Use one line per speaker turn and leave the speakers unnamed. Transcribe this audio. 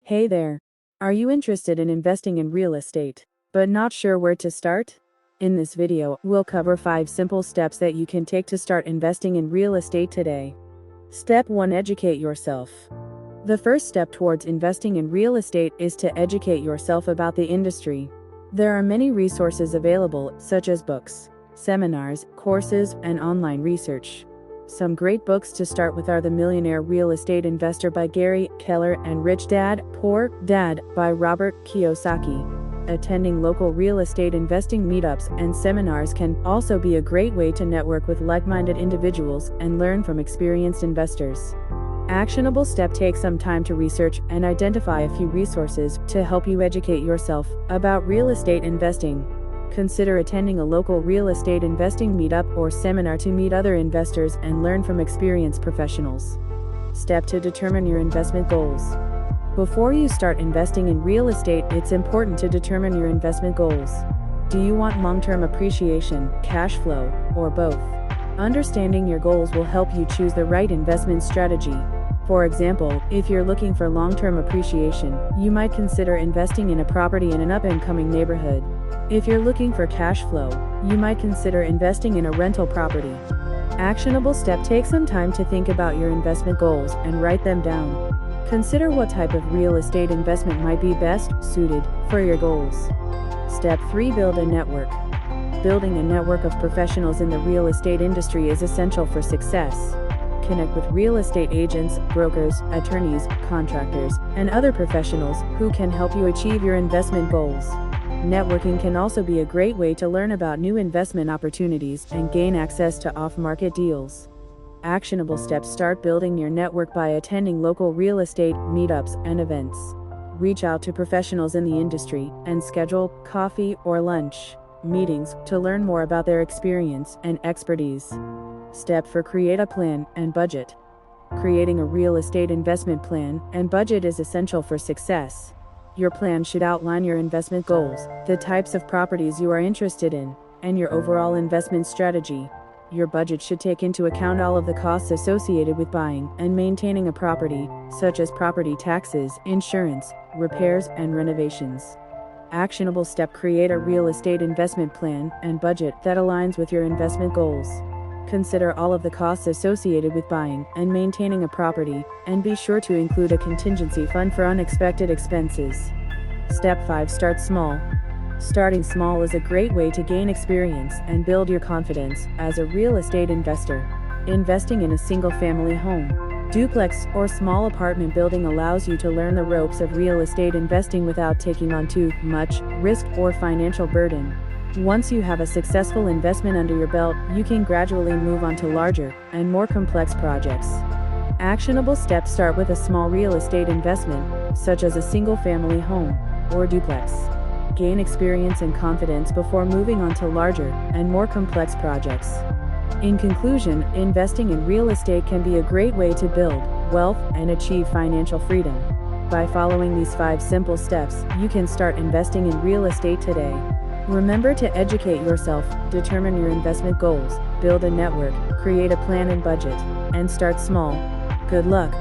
Hey there. Are you interested in investing in real estate, but not sure where to start? In this video, we'll cover 5 simple steps that you can take to start investing in real estate today. Step 1. Educate yourself. The first step towards investing in real estate is to educate yourself about the industry. There are many resources available, such as books, seminars, courses, and online research. Some great books to start with are The Millionaire Real Estate Investor by Gary Keller and Rich Dad, Poor Dad by Robert Kiyosaki. Attending local real estate investing meetups and seminars can also be a great way to network with like-minded individuals and learn from experienced investors. Actionable step: take some time to research and identify a few resources to help you educate yourself about real estate investing. Consider attending a local real estate investing meetup or seminar to meet other investors and learn from experienced professionals. Step 2. Determine your investment goals. Before you start investing in real estate, it's important to determine your investment goals. Do you want long-term appreciation, cash flow, or both? Understanding your goals will help you choose the right investment strategy. For example, if you're looking for long-term appreciation, you might consider investing in a property in an up-and-coming neighborhood. If you're looking for cash flow, you might consider investing in a rental property. Actionable step: take some time to think about your investment goals and write them down. Consider what type of real estate investment might be best suited for your goals. Step 3. Build a network. Building a network of professionals in the real estate industry is essential for success. Connect with real estate agents, brokers, attorneys, contractors, and other professionals who can help you achieve your investment goals. Networking can also be a great way to learn about new investment opportunities and gain access to off-market deals. Actionable steps: start building your network by attending local real estate meetups and events. Reach out to professionals in the industry and schedule coffee or lunch meetings to learn more about their experience and expertise. Step 4. Create a plan and budget. Creating a real estate investment plan and budget is essential for success. Your plan should outline your investment goals, the types of properties you are interested in, and your overall investment strategy. Your budget should take into account all of the costs associated with buying and maintaining a property, such as property taxes, insurance, repairs, and renovations. Actionable step: create a real estate investment plan and budget that aligns with your investment goals. Consider all of the costs associated with buying and maintaining a property, and be sure to include a contingency fund for unexpected expenses. Step 5. Start small. Starting small is a great way to gain experience and build your confidence as a real estate investor. Investing in a single-family home, duplex, or small apartment building allows you to learn the ropes of real estate investing without taking on too much risk or financial burden. Once you have a successful investment under your belt, you can gradually move on to larger and more complex projects. Actionable steps: start with a small real estate investment, such as a single-family home or duplex. Gain experience and confidence before moving on to larger and more complex projects. In conclusion, investing in real estate can be a great way to build wealth and achieve financial freedom. By following these 5 simple steps, you can start investing in real estate today. Remember to educate yourself, determine your investment goals, build a network, create a plan and budget, and start small. Good luck!